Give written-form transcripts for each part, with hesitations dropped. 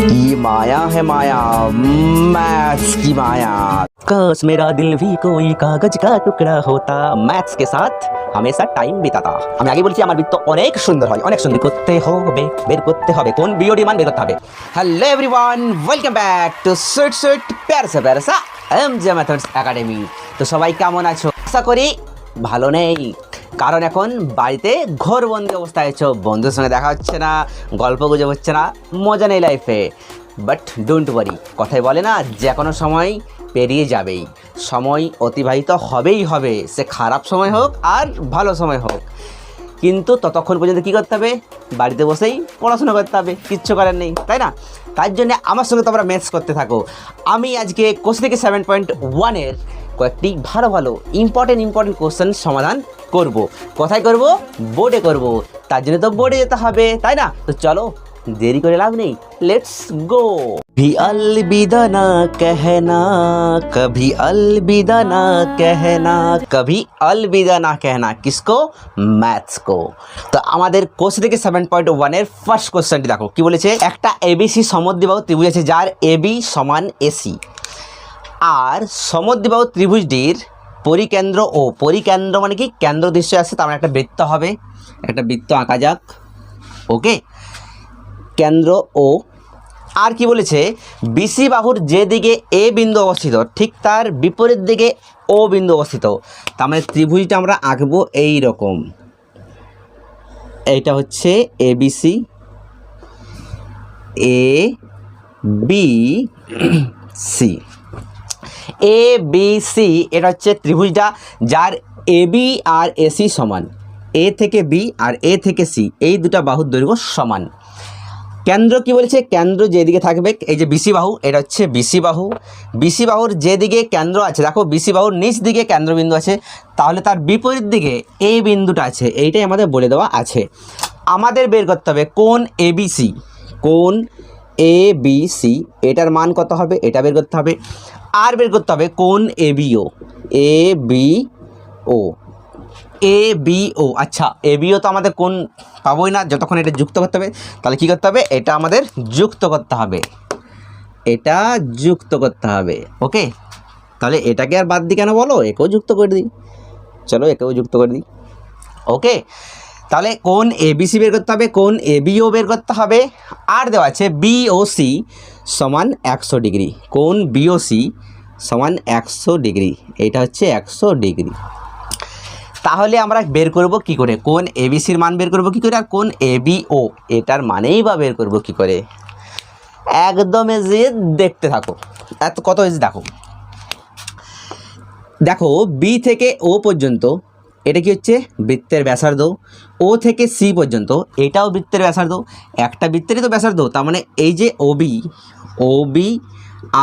ये माया है माया, मैथ्स की माया। काश मेरा दिल भी कोई कागज का टुकड़ा होता, मैथ्स के साथ हमेशा टाइम बिताता। আমি আগে বলছি আমার বৃত্ত অনেক সুন্দর হয়, অনেক সুন্দর। করতে হবে, বের করতে হবে কোন বিওডি মান বের করতে হবে। Hello everyone, welcome back to sweet sweet প্যারসা প্যারসা এমজে ম্যাথমেটিক্স একাডেমি। তো সবাই কেমন আছো? আশা করি ভালো নেই, কারণ এখন বাড়িতে ঘরবন্দি অবস্থায় আছো, বন্ধুদের সঙ্গে দেখা হচ্ছে না, গল্প গুজব হচ্ছে না, মজা নেই লাইফে। বাট ডোন্ট ওয়ারি, কথাই বলে না যে কোনো সময় পেরিয়ে যাবেই, সময় অতিবাহিত হবেই হবে, সে খারাপ সময় হোক আর ভালো সময় হোক। কিন্তু ততক্ষণ পর্যন্ত কী করতে হবে? বাড়িতে বসেই পড়াশোনা করতে হবে, কিচ্ছু করার নেই, তাই না? তার জন্য আমার সঙ্গে তোমরা ম্যাথস করতে থাকো। আমি আজকে কোশ্চেন থেকে 7.1-এর কয়েকটি ভালো ভালো ইম্পর্টেন্ট কোশ্চেন সমাধান করব। কোথায় করব? বোর্ডে করব। তার জন্য তো বোর্ডে যেতে হবে, তাই না? তো চলো, দেরি করে লাভ নেই, লেটস গো। भी अलविदा ना कहना, कभी अलविदा ना कहना, कभी अलविदा ना कहना, किसको? मैथ्स को। তো আমাদের কোর্স থেকে 7.1-এর ফার্স্ট কোশ্চেনটি দেখো কি বলেছে। একটা এবিসি সমদ্বিবাহু ত্রিভুজ আছে যার এবি সমান এসি, আর সমদ্বিবাহু ত্রিভুজটির পরিকেন্দ্র ও, পরিকেন্দ্র মানে কি? কেন্দ্র দৃশ্য আছে, তার মানে একটা বৃত্ত হবে, একটা বৃত্ত আঁকা যাক। ওকে, কেন্দ্র ও, আর কি বলেছে? বিসি বাহুর যে দিকে এ বিন্দু অবস্থিত ঠিক তার বিপরীত দিকে ও বিন্দু অবস্থিত। তার মানে ত্রিভুজটা আমরা আঁকবো এই রকম। এইটা হচ্ছে ABC, A B C, A B C. এটা হচ্ছে ত্রিভুজটা যার এবি আর এসি সমান, এ থেকে বি আর এ থেকে সি, এই দুটা বাহুর দৈর্ঘ্য সমান। কেন্দ্র কি বলেছে? কেন্দ্র যেদিকে থাকবে, এই যে বিসি বাহু, এটা হচ্ছে বিসি বাহু। বিসি বাহুর যেদিকে কেন্দ্র আছে, দেখো বিসি বাহুর নিচ দিকে কেন্দ্রবিন্দু আছে, তাহলে তার বিপরীত দিকে এই বিন্দুটা আছে, এইটাই আমাদের বলে দেওয়া আছে। আমাদের বের করতে হবে কোণ এবিসি, কোণ এবিসি, এটার মান কত হবে এটা বের করতে হবে। আর বের করতে হবে কোণ এবিও, এবিও, এবিও। আচ্ছা, এবিও তো আমাদের কোন পাবোই না যতক্ষণ এটা যুক্ত করতে হবে। তাহলে কী করতে হবে? এটা আমাদের যুক্ত করতে হবে, এটা যুক্ত করতে হবে। ওকে, তাহলে এটাকে আর বাদ দিই কেন বলো? একেও যুক্ত করে দিই, চলো একেও যুক্ত করে দিই। ওকে, তাহলে কোণ এবিসি বের করতে হবে, কোণ এবিও বের করতে হবে, আর দেওয়া আছে বিওসি সমান 100 ডিগ্রি, কোণ বিওসি সমান 100 ডিগ্রি, এটা হচ্ছে 100 ডিগ্রি। তাহলে আমরা বের করব কি করে? কোণ এবিসির মান বের করব কি করে, আর কোণ এবিও এটার মানেই বা বের করব কি করে? একদম এজি, দেখতে থাকো। এত কত এজি দেখো, দেখো বি থেকে ও পর্যন্ত এটা কি হচ্ছে? বৃত্তের ব্যাসার্ধ। ও থেকে সি পর্যন্ত এটাও বৃত্তের ব্যাসার্ধ, একটা বৃত্তেরই তো ব্যাসার্ধ। তার মানে এই যে ওবি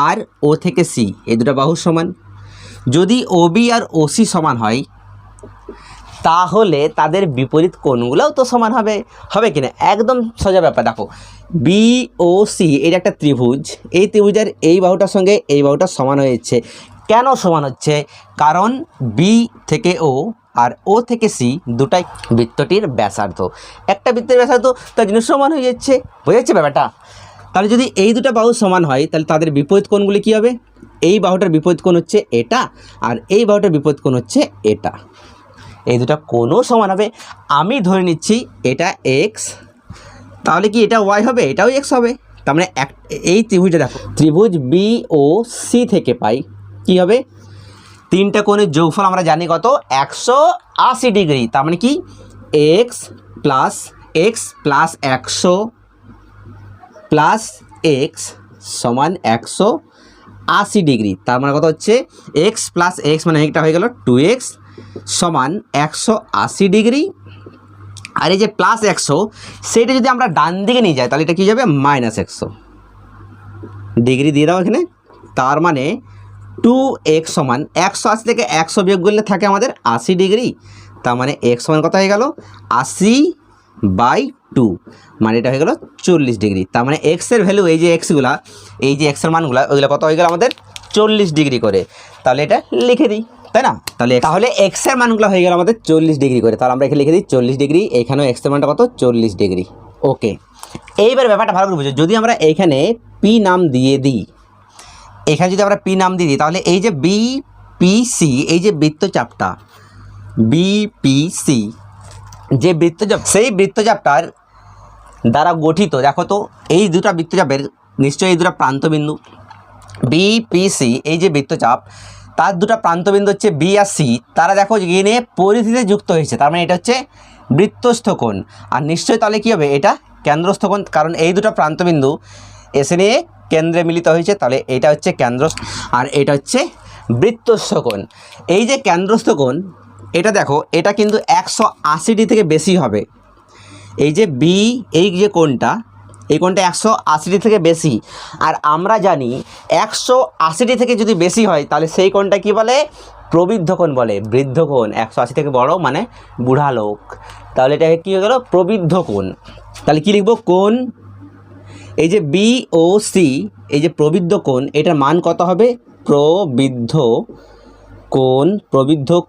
আর ও থেকে সি, এই দুটো বাহুর সমান। যদি ওবি আর ওসি সমান হয় তাহলে তাদের বিপরীত কোণগুলোও তো সমান হবে, হবে কিনা? একদম সোজা ব্যাপার। দেখো বিওসি এটা একটা ত্রিভুজ, এই ত্রিভুজের এই বাহুটার সঙ্গে এই বাহুটা সমান হয়েছে। কেন সমান হচ্ছে? কারণ বি থেকে ও আর ও থেকে সি দুটাই বৃত্তটির ব্যাসার্ধ, একটা বৃত্তের ব্যাসার্ধ, তার জন্য সমান হয়ে যাচ্ছে। বুঝেছে ব্যাপারটা? তাহলে যদি এই দুটো বাহু সমান হয় তাহলে তাদের বিপরীত কোণগুলি কী হবে? এই বাহুটার বিপরীত কোণ হচ্ছে এটা, আর এই বাহুটার বিপরীত কোণ হচ্ছে এটা, এই দুটা কোণও সমান হবে। আমি ধরে নিচ্ছি এটা এক্স, তাহলে কি এটা ওয়াই হবে? এটাও এক্স হবে। তার মানে এই ত্রিভুজটা দেখো, ত্রিভুজ বি ও সি থেকে পাই কি হবে? তিনটা কোণের যোগফল আমরা জানি কত? 180 ডিগ্রি। তার মানে কি? এক্স প্লাস 100 প্লাস এক্স সমান 180 ডিগ্রি। তার মানে কত হচ্ছে? এক্স প্লাস এক্স মানে এটা হয়ে গেল 2x সমান 180 ডিগ্রি। আর এই যে প্লাস 100, সেটা যদি আমরা ডান দিকে নিয়ে যাই তাহলে এটা কী যাবে? -100 ডিগ্রি দিয়ে দাও এখানে। তার মানে 2x সমান 180 থেকে 100 বিয়োগ করলে থাকে আমাদের 80 ডিগ্রি। তার মানে x সমান কত হয়ে গেল? 80/2, মানে এটা হয়ে গেল 40 ডিগ্রি। তার মানে এক্সের ভ্যালু, এই যে এক্সগুলা, এই যে এক্সের মানগুলা, ওইগুলো কত হয়ে গেল আমাদের? 40 ডিগ্রি করে। তাহলে এটা লিখে দিই, তাই না? তাহলে এক্সের মানগুলো হয়ে গেল আমাদের 40 ডিগ্রি করে। তাহলে আমরা এখানে লিখে দিই 40 ডিগ্রি, এখানেও এক্সের মানটা কত? 40 ডিগ্রি। ওকে, এইবার ব্যাপারটা ভালো করে বুঝো। যদি আমরা এইখানে পি নাম দিয়ে দিই, এখানে যদি আমরা পি নাম দিয়ে দিই তাহলে এই যে বিপিসি, এই যে বৃত্তচাপটা বিপিসি, যে বৃত্তচাপ, সেই বৃত্তচাপটার দ্বারা গঠিত, দেখো তো এই দুটো বৃত্তচাপের নিশ্চয়ই এই দুটো প্রান্তবিন্দু, বিপিসি এই যে বৃত্তচাপ তার দুটো প্রান্তবিন্দু হচ্ছে বি আর সি, তারা দেখো এখানে পরিধিতে যুক্ত হয়েছে, তার মানে এটা হচ্ছে বৃত্তস্থ কোণ। আর নিশ্চয়ই তাহলে কী হবে, এটা কেন্দ্রস্থ কোণ, কারণ এই দুটো প্রান্তবিন্দু এসে নিয়ে কেন্দ্রে মিলিত হয়েছে, তাহলে এটা হচ্ছে কেন্দ্র আর এটা হচ্ছে বৃত্তস্থ কোণ। এই যে কেন্দ্রস্থ কোণ এটা দেখো এটা কিন্তু 180 থেকে বেশি হবে। এই যে বি এই যে কোণটা, এই কোণটা 180 থেকে বেশি, আর আমরা জানি 180 থেকে যদি বেশি হয় তাহলে সেই কোণটা কি বলে, প্রবৃদ্ধ কোণ বলে। বৃদ্ধ কোণ 180 থেকে বড় মানে বুড়া লোক, তাহলে এটা কী হয়ে গেল, প্রবৃদ্ধ কোণ। তাহলে কি লিখব, কোণ এই যে বি ও সি, এই যে প্রবৃদ্ধ কোণ, এটার মান কত হবে, প্রবৃদ্ধ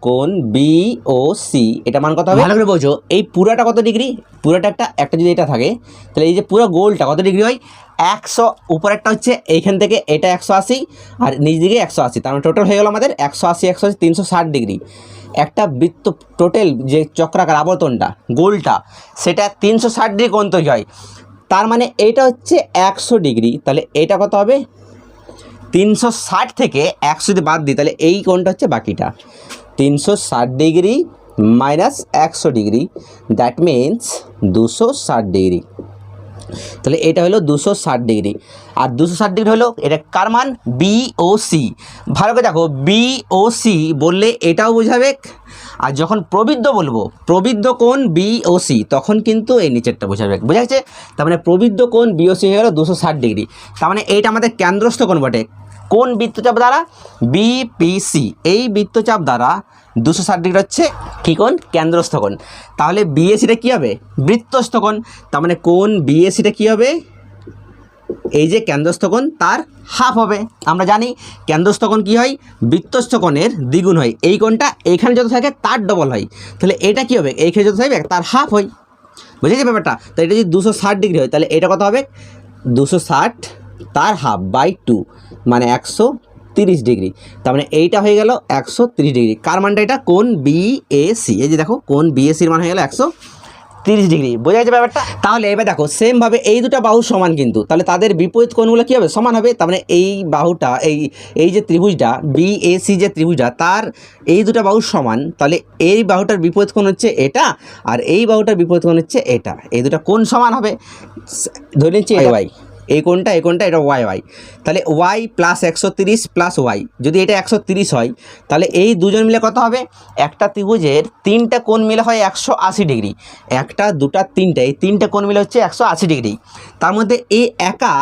কোণ বি ও সি, এটা মান কত হবে, ভালো করে বোঝো। এই পুরাটা কত ডিগ্রি, পুরাটা একটা যদি এটা থাকে তাহলে এই যে পুরো গোলটা কত ডিগ্রি হয়, 100, উপরেরটা হচ্ছে এইখান থেকে এটা 180 আর নিচ দিকে 180, তার মানে টোটাল হয়ে গেল আমাদের 180 360 ডিগ্রি। একটা বৃত্ত টোটাল যে চক্রাকার আবর্তনটা গোলটা সেটা 360 ডিগ্রি কোণ তৈরি হয়, তার মানে এইটা হচ্ছে 100 ডিগ্রি, তাহলে এটা কত হবে, 360 থেকে 100 যদি বাদ দিই তাহলে এই কোণটা হচ্ছে বাকিটা, 360 degree minus 100 degree, that means 260 degree. তাহলে এটা হলো 260 ডিগ্রি, আর 260 ডিগ্রি হলো এটা কার মান, বি ও সি। ভালো করে দেখো, বি ও সি বললে এটাও বোঝাবে, আর যখন প্রবৃদ্ধ বলবো, প্রবৃদ্ধ কোণ বি ও সি, তখন কিন্তু এই নিচেরটা বোঝাবে, বোঝা গেছে। তার মানে প্রবৃদ্ধ কোণ বি ও সি হয়ে গেল 260 ডিগ্রি, তার মানে এইটা আমাদের কেন্দ্রস্থ কোণ বটে। কোন বৃত্তচাপ দ্বারা, বিপিসি, এই বৃত্তচাপ দ্বারা 260 ডিগ্রি হচ্ছে কী কোণ, কেন্দ্রস্থ কোণ। তাহলে বিএসিটা কী হবে, বৃত্তস্থ কোণ, তার মানে কোণ বিএসিটা কী হবে, এই যে কেন্দ্রস্থ কোণ তার হাফ হবে। আমরা জানি কেন্দ্রস্থ কোণ কী হয়, বৃত্তস্থ কোণের দ্বিগুণ হয়, এই কোণটা এইখানে যত থাকে তার ডবল হয়, তাহলে এটা কী হবে, এইখানে যত থাকবে তার হাফ হয়, বুঝেছি ব্যাপারটা। তো এটা যদি 260 ডিগ্রি হয় তাহলে এটা কত হবে, 260 তার হাফ বাই 2 মানে 130 ডিগ্রি, তার মানে এইটা হয়ে গেল 130 ডিগ্রি। কার মানটা এটা, কোণ বিএসি, এই যে দেখো কোণ বিএসির মান হয়ে গেল 130 ডিগ্রি, বোঝা যাচ্ছে ব্যাপারটা। তাহলে এবার দেখো সেমভাবে এই দুটো বাহু সমান কিন্তু, তাহলে তাদের বিপরীত কোণগুলো কী হবে, সমান হবে। তার মানে এই বাহুটা এই যে ত্রিভুজটা বিএসি যে ত্রিভুজটা তার এই দুটো বাহু সমান, তাহলে এই বাহুটার বিপরীত কোণ হচ্ছে এটা, আর এই বাহুটার বিপরীত কোণ হচ্ছে এটা, এই দুটো কোণ সমান হবে। ধরে নিচ্ছি ওয়াই, এই কোণটা এটা ওয়াই, তাহলে ওয়াই প্লাস 130 প্লাস ওয়াই, যদি এটা 130 হয় তাহলে এই দুজন মিলে কত হবে, একটা ত্রিভুজের তিনটা কোণ মিলে হয় 180 ডিগ্রি, একটা দুটা তিনটা, এই তিনটা কোণ মিলে হচ্ছে 180 ডিগ্রি, তার মধ্যে এই একা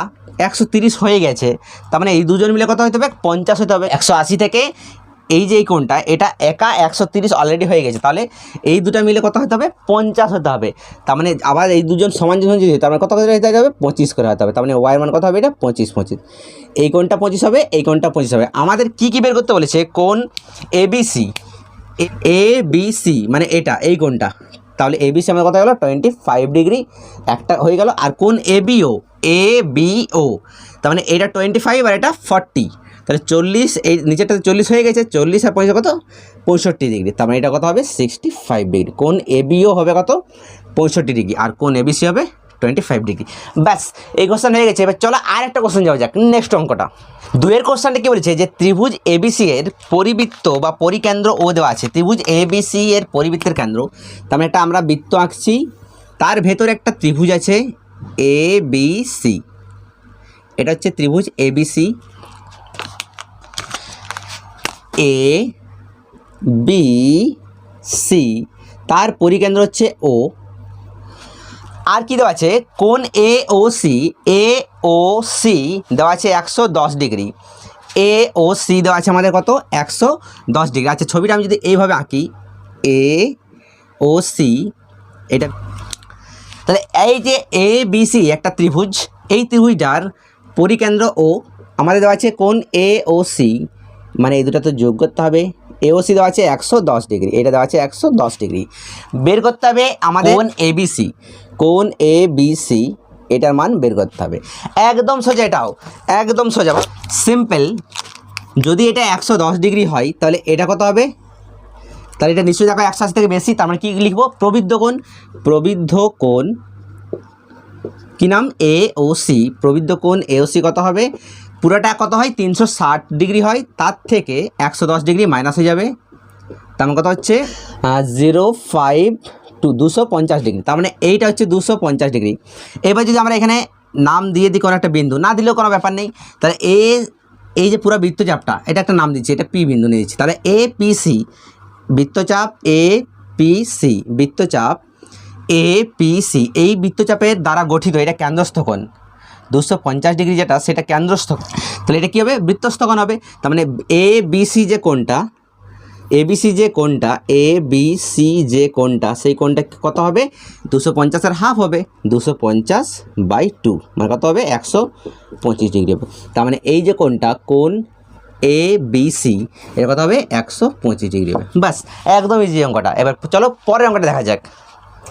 130 হয়ে গেছে, তার মানে এই দুজন মিলে কত হতে হবে, 50 হতে হবে। 180 থেকে এই যে এই কোণটা এটা একা 130 অলরেডি হয়ে গেছে, তাহলে এই দুটো মিলে কত হতে হবে, 50 হতে হবে। তার মানে আবার এই দুজন সমান যদি তার মানে কত করে হতে হবে, 25 করে হতে হবে। তার মানে ওয়াইয়ের মান কত হবে, এটা 25, এই কোণটা 25 হবে, এই কোণটা 25 হবে। আমাদের কি বের করতে বলেছে, কোণ এবিসি, এবিসি মানে এটা এই কোণটা, তাহলে এবিসি আমার কত হলো 25 ডিগ্রি একটা হয়ে গেল। আর কোণ এবিও, তার মানে এটা 25 আর এটা 40, তাহলে 40, এই নিচেরটাতে 40 হয়ে গেছে, 40 আর 50 কত, 65 ডিগ্রি, তার মানে এটা কত হবে 65 ডিগ্রি। কোণ এবিও হবে কত, 65 ডিগ্রি, আর কোণ এবিসি হবে 25 ডিগ্রি। ব্যাস এই কোশ্চেন হয়ে গেছে। এবার চলো আর একটা কোশ্চেন যাওয়া যাক, নেক্সট অঙ্কটা। দুয়ের কোশ্চেনটা কী বলেছে, যে ত্রিভুজ এবিসি এর পরিবৃত্ত বা পরিকেন্দ্র ও দেওয়া আছে, ত্রিভুজ এবিসি এর পরিবৃত্তের কেন্দ্র, তার মানে একটা আমরা বৃত্ত আঁকছি, তার ভেতরে একটা ত্রিভুজ আছে এবিসি, এটা হচ্ছে ত্রিভুজ এবিসি, এ বি সি, তার পরিকেন্দ্র হচ্ছে ও, আর কি দেওয়া আছে, কোণ এ ও সি দেওয়া আছে 110 ডিগ্রি, এ ও সি দেওয়া আছে আমাদের কত, 110 ডিগ্রি। আচ্ছা ছবিটা আমি যদি এইভাবে আঁকি, এ ও সি, এটা তাহলে এই যে এ বি সি একটা ত্রিভুজ, এই ত্রিভুজটার পরিকেন্দ্র ও আমাদের দেওয়া আছে কোণ এ ও সি, মানে এই দুটো তো যোগ করতে হবে, এওসি দেওয়া আছে 110 ডিগ্রি, এটা দেওয়া আছে 110 ডিগ্রি। বের করতে হবে আমাদের কোণ এবিসি, কোণ এবিসি এটার মান বের করতে হবে। একদম সোজা, এটাও একদম সোজা সিম্পল। যদি এটা 110 ডিগ্রি হয় তাহলে এটা কত হবে? তাহলে এটা নিশ্চয়ই দেখো 180 থেকে বেশি, তার মানে কী লিখবো? প্রবৃদ্ধ কোণ। প্রবৃদ্ধ কোণ কি নাম? AOC। প্রবৃদ্ধ কোণ AOC কত হবে? পুরোটা কত হয়? 360 ডিগ্রি হয়, তার থেকে 110 ডিগ্রি মাইনাস হয়ে যাবে, তার মানে কত হচ্ছে 0.5 টু 250 ডিগ্রি। তার মানে এইটা হচ্ছে 250 ডিগ্রি। এবার যদি আমরা এখানে নাম দিয়ে দিই কোনো একটা বিন্দু, না দিলেও কোনো ব্যাপার নেই, তাহলে এই যে পুরো বৃত্তচাপটা এটা একটা নাম দিচ্ছি, এটা P বিন্দু নিয়ে দিচ্ছি। তাহলে APC বৃত্তচাপ, APC বৃত্তচাপ, APC এই বৃত্তচাপের দ্বারা গঠিত এটা কেন্দ্রস্থ কোণ 250 ডিগ্রি যেটা, সেটা কেন্দ্রস্থ। তাহলে এটা কী হবে? বৃত্তস্থ কোণ হবে। তার মানে ABC যে কোণটা, ABC যে কোণটা সেই কোণটা কত হবে? 250-এর হাফ হবে, 250/2 মানে কত হবে? 125 ডিগ্রি হবে। তার মানে এই যে কোণটা, কোণ ABC, এর কত হবে? 125 ডিগ্রি হবে। বাস, একদম ইজি অঙ্কটা। এবার চলো পরের অঙ্কটা দেখা যাক।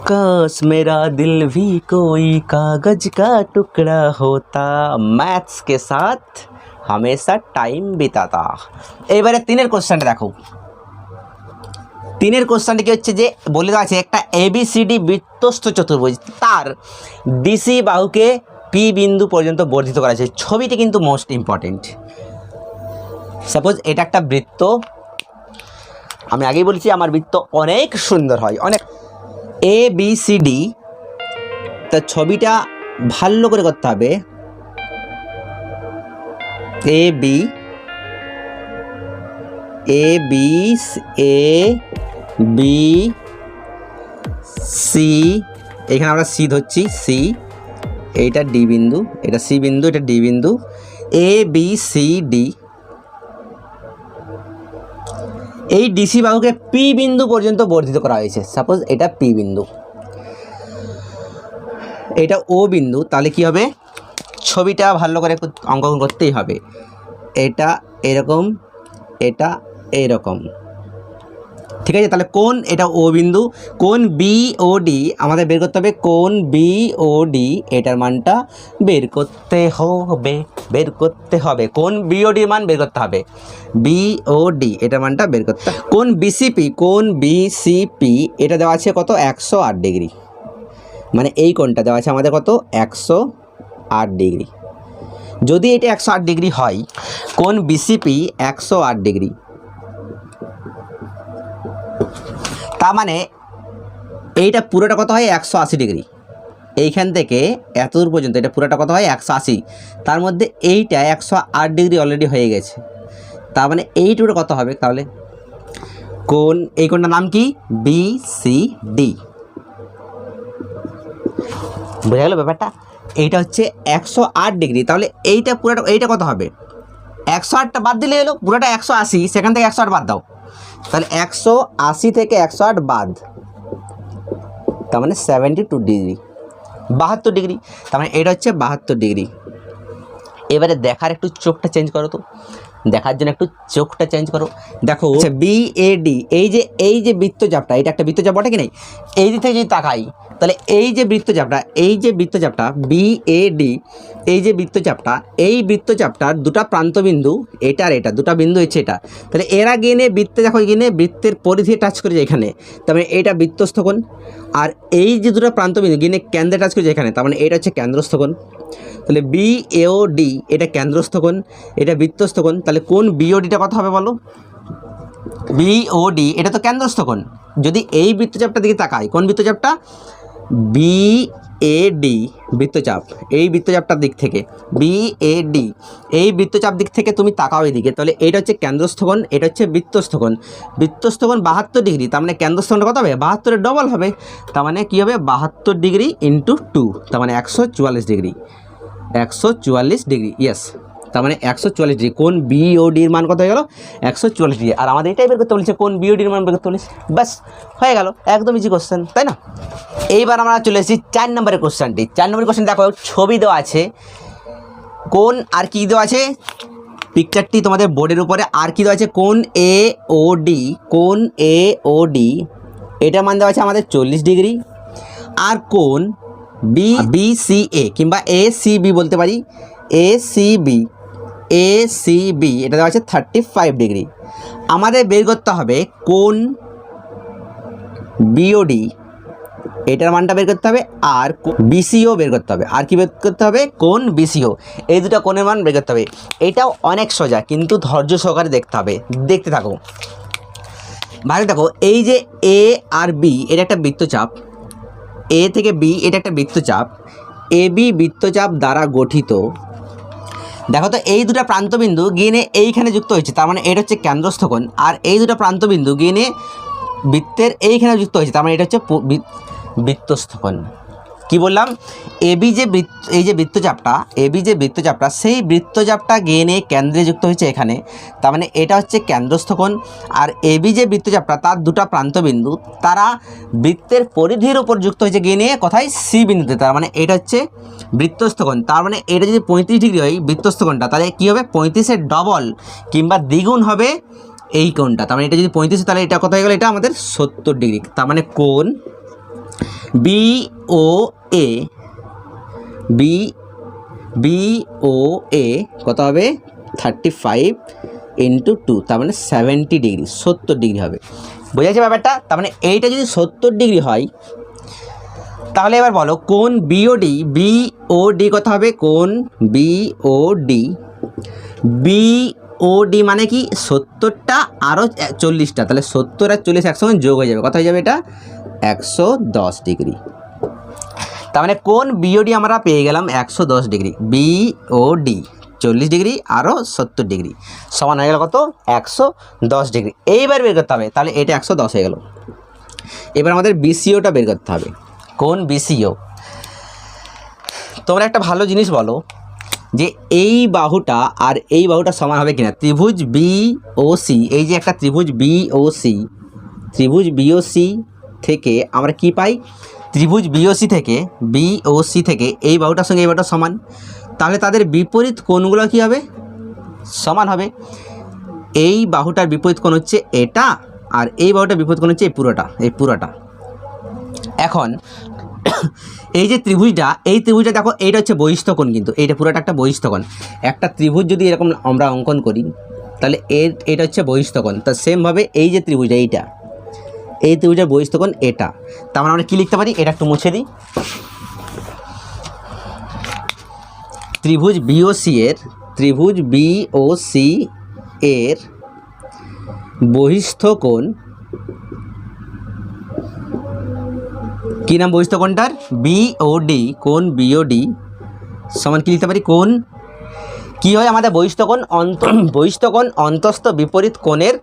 काश मेरा दिल भी कोई कागज का टुकड़ा होता, मैथ्स के साथ हमेशा टाइम बिताता। এবারে 3-এর কোশ্চেনটা দেখো। 3-এর কোশ্চেনটা কি হচ্ছে, যে বলে দেওয়া আছে একটা ABCD বৃত্তস্থ চতুর্ভুজ, তার DC বাহুকে P বিন্দু পর্যন্ত বর্ধিত করা আছে। ছবিটি কিন্তু মোস্ট ইম্পর্টেন্ট। সাপোজ এটা একটা বৃত্ত, আমি আগেই বলেছি আমার বৃত্ত অনেক সুন্দর হয়, অনেক। ABCD, তার ছবিটা ভালো করে করতে হবে। ABC, এখানে আমরা C ধরছি, C, এইটা D বিন্দু, এটা C বিন্দু, এটা D বিন্দু। ABCD এই DC বাহুকে P বিন্দু পর্যন্ত বর্ধিত করা হয়েছে। সাপোজ এটা P বিন্দু, এটা O বিন্দু। তাহলে কি হবে? ছবিটা ভালো করে অঙ্কন করতেই হবে। এটা এরকম, এটা এরকম, ঠিক আছে? তাহলে কোন এটা O বিন্দু, কোন BOD আমাদের বের করতে হবে। কোন BOD এটার মানটা বের করতে হবে। কোন BOD মান বের করতে হবে, BOD এটার মানটা বের করতে হবে। কোন BCP এটা দেওয়া আছে কত? 108 ডিগ্রি। মানে এই কোণটা দেওয়া আছে আমাদের কত? 108 ডিগ্রি। যদি এটা 108 ডিগ্রি হয়, কোন BCP 108 ডিগ্রি, তার মানে এইটা পুরোটা কত হয়? 180 ডিগ্রি। এইখান থেকে এতদূর পর্যন্ত এটা পুরোটা কত হয়? 180। তার মধ্যে এইটা 108 ডিগ্রি অলরেডি হয়ে গেছে, তার মানে এইটুকু কত হবে? তাহলে কোন, এই কোণটার নাম কি? BCD। বোঝা গেল ব্যাপারটা? এইটা হচ্ছে 108 ডিগ্রি। তাহলে এইটা পুরোটা, এইটা কত হবে? 108টা বাদ দিলে এলো পুরোটা 180, সেখান থেকে 108 বাদ দাও। তাহলে 180 থেকে 108 বাদ, তার মানে 72 ডিগ্রি, 72 ডিগ্রি। তার মানে এটা হচ্ছে 72 ডিগ্রি। এবারে দেখার একটু চোখটা চেঞ্জ করো তো, দেখার জন্য একটু চোখটা চেঞ্জ করো। দেখো BAD এই যে বৃত্তচাপটা, এটা একটা বৃত্তচাপ বটে কি নেই? এই দিক থেকে যদি তাকাই, তাহলে এই যে বৃত্তচাপটা BAD, এই যে বৃত্তচাপটার দুটা প্রান্তবিন্দু, এটা আর এটা, দুটা বিন্দু হচ্ছে এটা। তাহলে এরা গিয়ে বৃত্তে, দেখো গিয়ে বৃত্তের পরিধি টাচ করেছে এখানে, তার মানে এটা বৃত্তস্থ কোণ। আর এই যে দুটো প্রান্তবিন্দু গিয়ে কেন্দ্রে টাচ করেছে এখানে, তার মানে এটা হচ্ছে কেন্দ্রস্থ কোণ। তাহলে BAOD এটা কেন্দ্রস্থ কোণ, এটা বৃত্তস্থ কোণ। তাহলে কোন BODটা কত হবে বলো? BOD এটা তো কেন্দ্রস্থ কোণ। যদি এই বৃত্তচাপটার দিকে তাকাই, কোন বৃত্তচাপটা? BAD বৃত্তচাপ, এই বৃত্তচাপটার দিক থেকে BAD এই বৃত্তচাপ দিক থেকে তুমি তাকাও এইদিকে, তাহলে এটা হচ্ছে কেন্দ্রস্থ কোণ, এটা হচ্ছে বৃত্তস্থ কোণ। বৃত্তস্থ কোণ 72 ডিগ্রি, তার মানে কেন্দ্রস্থ কোণটা কত হবে? 72-এর ডবল হবে। তার মানে কী হবে? 72 ডিগ্রি ইন্টু 2, তার মানে 144 ডিগ্রি। 144 degree, yes. তার মানে 144 ডিগ্রি। কোন BODর মান কত হয়ে গেল? 144 ডিগ্রি। আর আমাদের এটাই বের করতে বলেছে, কোন BODর মান বের করতে বলেছে। ব্যাস হয়ে গেল, একদম ইজি কোশ্চেন, তাই না? এইবার আমরা চলে এসেছি 4 নম্বরের কোশ্চেনটি। 4 নম্বরের কোশ্চেন দেখো, ছবি দেওয়া আছে, কোন আর কি দেওয়া আছে? পিকচারটি তোমাদের বোর্ডের উপরে, আর কি দেওয়া আছে? কোন AOD এটার মান দেওয়া আছে আমাদের 40 ডিগ্রি। আর কোন BCA কিংবা ACB বলতে পারি, ACB এটা দেওয়া আছে 35 ডিগ্রি। আমাদের বের করতে হবে কোণ BOD, এটার মানটা বের করতে হবে, আর BCO বের করতে হবে। আর কি বের করতে হবে? কোণ BCO, এই দুটো কোণের মান বের করতে হবে। এটাও অনেক সোজা, কিন্তু ধৈর্য সহকারে দেখতে হবে। দেখতে থাকো ভালো। দেখো এই যে A আর B এটা একটা বৃত্তচাপ, A থেকে B এটা একটা বৃত্তচাপ, AB বৃত্তচাপ দ্বারা গঠিত। দেখো তো এই দুটো প্রান্তবিন্দু গিয়ে এইখানে যুক্ত হয়েছে, তার মানে এটা হচ্ছে কেন্দ্রস্থ কোণ। আর এই দুটো প্রান্তবিন্দু গিয়ে বৃত্তের এইখানে যুক্ত হয়েছে, তার মানে এটা হচ্ছে বৃত্তস্থ কোণ। কি বললাম? এবি যে এই যে বৃত্তচাপটা সেই বৃত্তচাপটা গিয়ে কেন্দ্রে যুক্ত হয়েছে এখানে, তার মানে এটা হচ্ছে কেন্দ্রস্থ কোণ। আর এবি যে বৃত্তচাপটা তার দুটো প্রান্তবিন্দু তারা বৃত্তের পরিধির উপর যুক্ত হয়েছে গিয়ে কোথায়? সি বিন্দুতে, তার মানে এটা হচ্ছে বৃত্তস্থ কোণ। তার মানে এটা যদি 35 ডিগ্রি হয় বৃত্তস্থ কোণটা, তাহলে কী হবে? 35-এর ডবল কিংবা দ্বিগুণ হবে এই কোণটা। তার মানে এটা যদি 35, তাহলে এটা কত হয়ে গেল? এটা আমাদের 70 ডিগ্রি। তার মানে কোণ BOA কত হবে? 35 × 2, তার মানে 70 ডিগ্রি, 70 ডিগ্রি হবে। বোঝা যাচ্ছে ব্যাপারটা? তার মানে এইটা যদি 70 ডিগ্রি হয়, তাহলে এবার বলো কোণ BOD কত হবে? কোণ BOD মানে কি? 70টা আরও 40টা, তাহলে 70 আর 40 একসঙ্গে যোগ হয়ে যাবে। কত হয়ে যাবে? এটা 110 ডিগ্রি। তার মানে কোণ BOD আমরা পেয়ে গেলাম 110 ডিগ্রি। BOD 40 ডিগ্রি আরও 70 ডিগ্রি সমান হয়ে গেল কত? 110 ডিগ্রি। এইবার বের করতে হবে, তাহলে এটা 110 হয়ে গেল। এবার আমাদের BCOটা বের করতে হবে। কোণ BCO, তোমরা একটা ভালো জিনিস বলো যে এই বাহুটা আর এই বাহুটা সমান হবে কিনা। ত্রিভুজ BOC, এই যে একটা ত্রিভুজ BOC থেকে আমরা কি পাই? ত্রিভুজ BOC থেকে এই বাহুটার সঙ্গে এই বাহুটা সমান, তাহলে তাদের বিপরীত কোণগুলো কী হবে? সমান হবে। এই বাহুটার বিপরীত কোণ হচ্ছে এটা, আর এই বাহুটার বিপরীত কোণ হচ্ছে এই পুরোটা। এখন এই যে ত্রিভুজটা, এই ত্রিভুজটা দেখো, এইটা হচ্ছে বহিস্থ কোণ, কিন্তু এইটা পুরোটা একটা বহিস্থ কোণ। একটা ত্রিভুজ যদি এরকম আমরা অঙ্কন করি, তাহলে এটা হচ্ছে বহিস্থ কোণ। তা সেমভাবে এই যে ত্রিভুজটা, এই ত্রিভুজের বহিস্থ কোণ এটা। তার মানে আমরা কী লিখতে পারি? এটা একটু মুছে দিই। ত্রিভুজ BOC এর বহিস্থ কোণ, কী নাম বহিস্থ কোণটার? BOD। কোণ BOD সমান কী লিখতে পারি? কোণ কী হয় আমাদের? বহিস্থ কোণ অন্তস্থ বিপরীত কোণের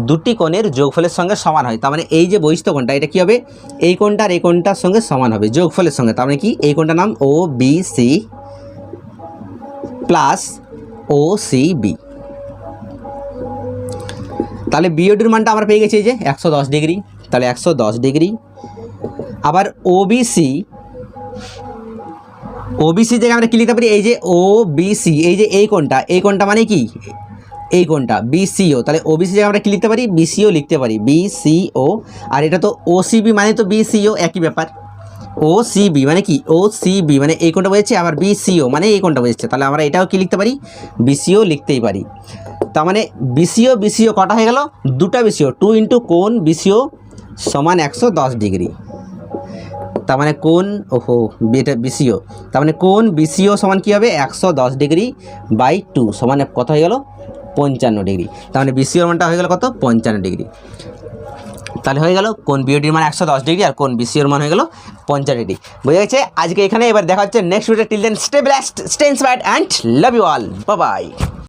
দুটি কোণের যোগফলের সঙ্গে সমান হয়। তার মানে এই যে বহিস্থ কোণটা, এটা কী হবে? এই কোণটা আর এই কোণটার সঙ্গে সমান হবে যোগফলের সঙ্গে। তার মানে কি? এই কোণটার নাম OBC প্লাস OCB। তাহলে BODর মানটা আমরা পেয়ে গেছি এই যে 110 ডিগ্রি, তাহলে 110 ডিগ্রি। আবার OBC থেকে আমরা কী লিখতে পারি? এই যে OBC, এই যে এই কোণটা মানে কি? এই কোণটা BCO, তাহলে OBC থেকে আমরা কী লিখতে পারি? BCO লিখতে পারি, BCO। আর এটা তো OCB মানে তো BCO, একই ব্যাপার। OCB মানে কি? OCB মানে এই কোণটা বোঝাচ্ছে, আবার BCO মানে এই কোণটা বোঝাচ্ছে, তাহলে আমরা এটাও কি লিখতে পারি? BCO লিখতেই পারি। তার মানে BCO কটা হয়ে গেল? দুটা BCO, 2 × কোণ BCO সমান 110 ডিগ্রি। তার মানে কোণ এটা BCO, তার মানে কোণ BCO সমান কী হবে? 110 ডিগ্রি বাই 2 সমান কত হয়ে গেল? 55 ডিগ্রি। তার মানে BCOর মানটা হয়ে গেল কত? 55 ডিগ্রি। তাহলে হয়ে গেল কোণ BODর মান 110 ডিগ্রি আর কোণ BCOর মান হয়ে গেল 55 ডিগ্রি। বোঝা গেছে? আজকে এখানে। এবার দেখা হচ্ছে next video. Till then stay blessed, stay inspired and love you all. Bye by.